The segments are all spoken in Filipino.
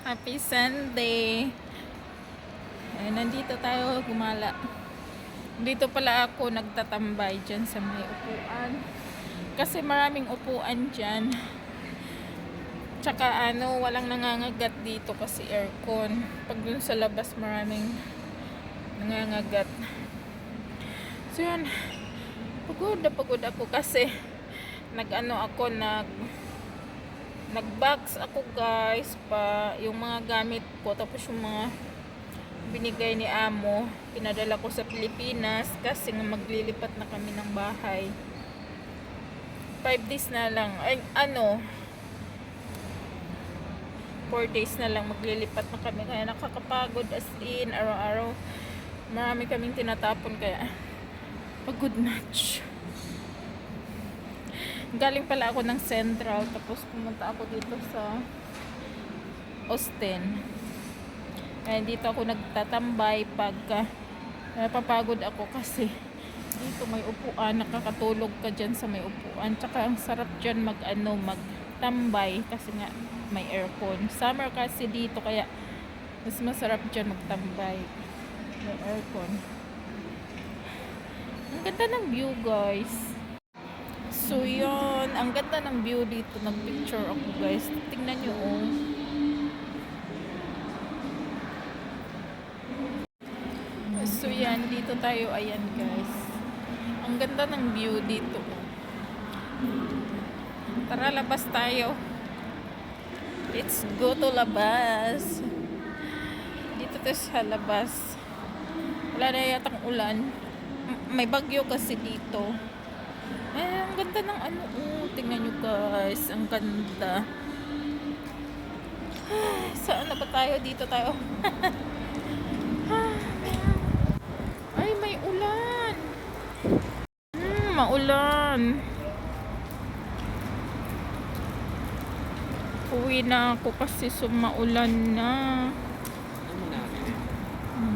Happy Sunday. Ay, nandito tayo gumala. Dito pala ako nagtatambay dyan sa may upuan. Kasi maraming upuan dyan. Tsaka walang nangangagat dito kasi aircon. Pag dun sa labas maraming nangangagat. So yun, pagod ako kasi nag-box ako guys pa yung mga gamit ko, tapos yung mga binigay ni amo pinadala ko sa Pilipinas kasi maglilipat na kami ng bahay. 5 days na lang 4 days na lang maglilipat na kami, kaya nakakapagod as in. Araw-araw marami kaming tinatapon, kaya pagod much. Galing pala ako ng Central, tapos pumunta ako dito sa Austin. Kaya dito ako nagtatambay pagka napapagod ako kasi dito may upuan, nakakatulog ka dyan sa may upuan. Tsaka ang sarap dyan magtambay kasi nga may aircon. Summer kasi dito, kaya mas masarap dyan magtambay. May aircon. Ang ganda ng view guys. So yun, ang ganda ng view dito. Nag-picture ako guys. Tingnan nyo So yan, dito tayo. Ayan guys. Ang ganda ng view dito. Tara, labas tayo. Let's go to labas. Dito tayo sa labas. Wala na yatang ulan. May bagyo kasi dito. Ang ganda ng tingnan nyo guys, ang ganda. Saan na ba tayo? Dito tayo. Ay, may ulan. Maulan. Uwi na ako kasi sumaulan na.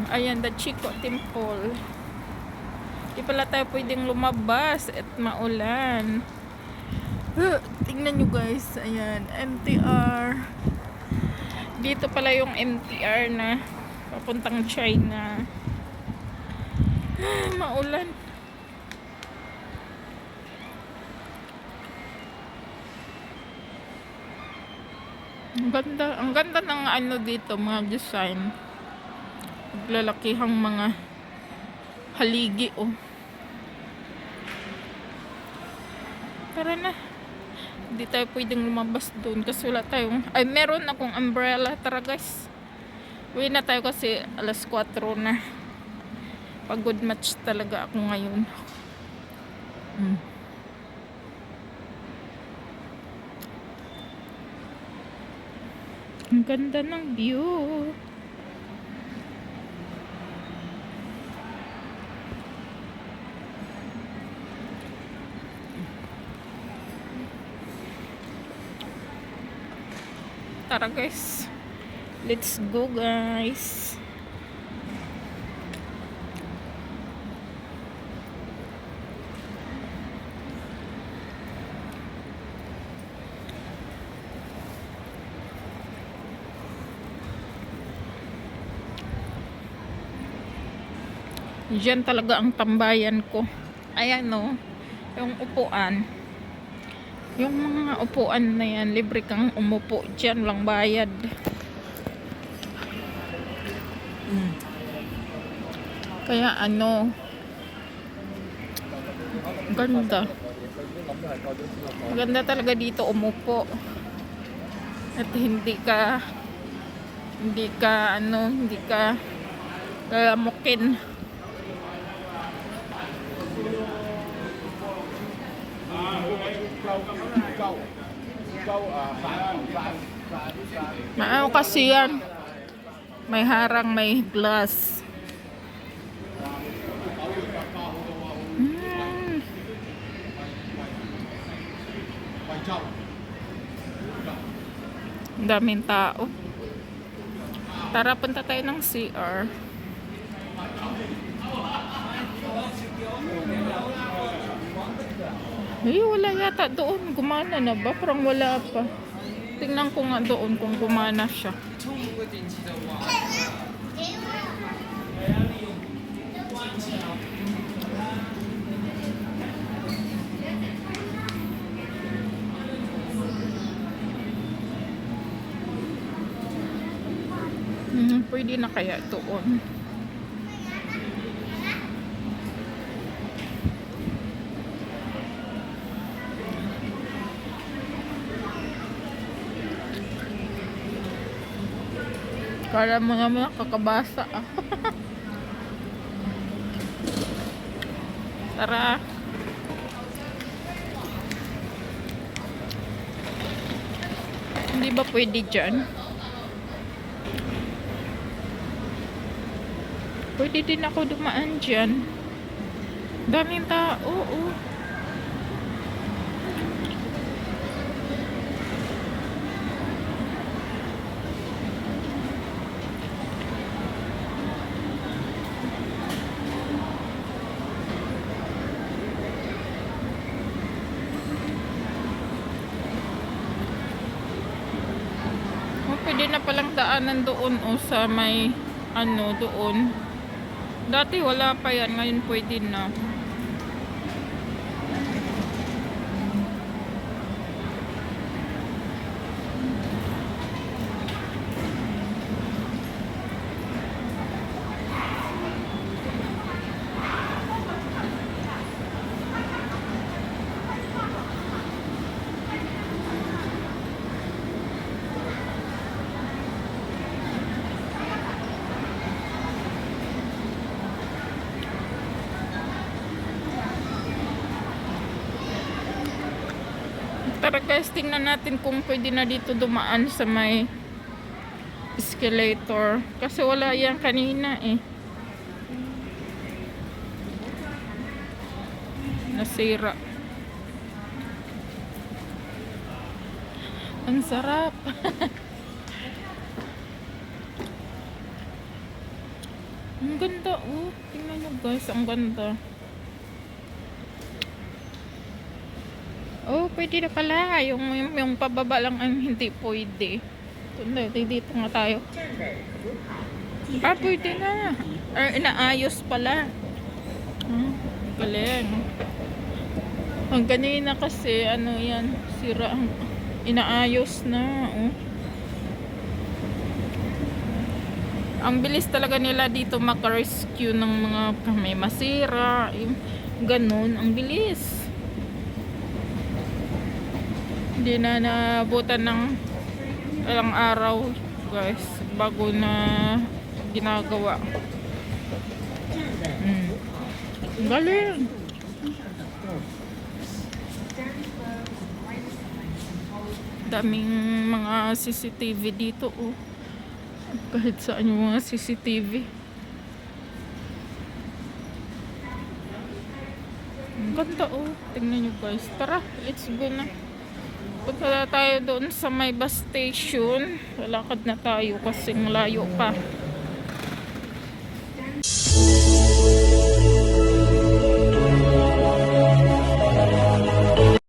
Ayan, the Chico Temple. Di pala tayo pwedeng lumabas at maulan. Tingnan nyo guys. Ayan, MTR. Dito pala yung MTR na papuntang China. Maulan. Ang ganda ng dito, mga design. Maglalakihang mga haligi Tara na. Hindi tayo pwedeng lumabas doon kasi wala tayong meron akong umbrella. Tara guys, uwi na tayo kasi alas 4 na. Pagod match talaga ako ngayon. Ang ganda ng view. Tara guys, let's go guys. Diyan talaga ang tambayan ko. Ayan yung upuan. Yung mga upuan na yan, libre kang umupo dyan, lang bayad. Kaya ganda. Ganda talaga dito umupo. At hindi ka lalamukin. Kasi yan, may harang, may glass. Ang daming tao. Tara, punta tayo ng CR. Ay, wala yata doon. Gumana na ba? Parang wala pa. Tingnan ko nga doon kung gumana siya. Pwede na kaya doon. Kala mo naman kakabasa ah. Tara. Hindi ba pwede dyan? Pwede din ako dumaan dyan. Daming tao, oh. Pwede na palang daanan doon o sa may ano doon. Dati wala pa yan, ngayon pwede na. Tara guys, tingnan natin kung pwede na dito dumaan sa may escalator. Kasi wala yan kanina eh. Nasira. Ang sarap. Ang ganda oh. Tingnan nyo guys, ang ganda. Oh, pwede na pala. Yung pababa lang ang hindi pwede. Dito nga tayo. Ah, pwede na. Inaayos pala. Galing. Ang ganina kasi, ano yan, sira. Inaayos na. Oh. Ang bilis talaga nila dito maka-rescue ng mga may masira. Ganun, ang bilis. Hindi na naabutan ng ilang araw guys bago na ginagawa. Galing. Daming mga CCTV dito oh. Kahit saan yung mga CCTV. Ang ganda oh. Tingnan nyo guys. Tara, let's go na. Punta tayo doon sa may bus station. Lalakad na tayo kasi layo pa.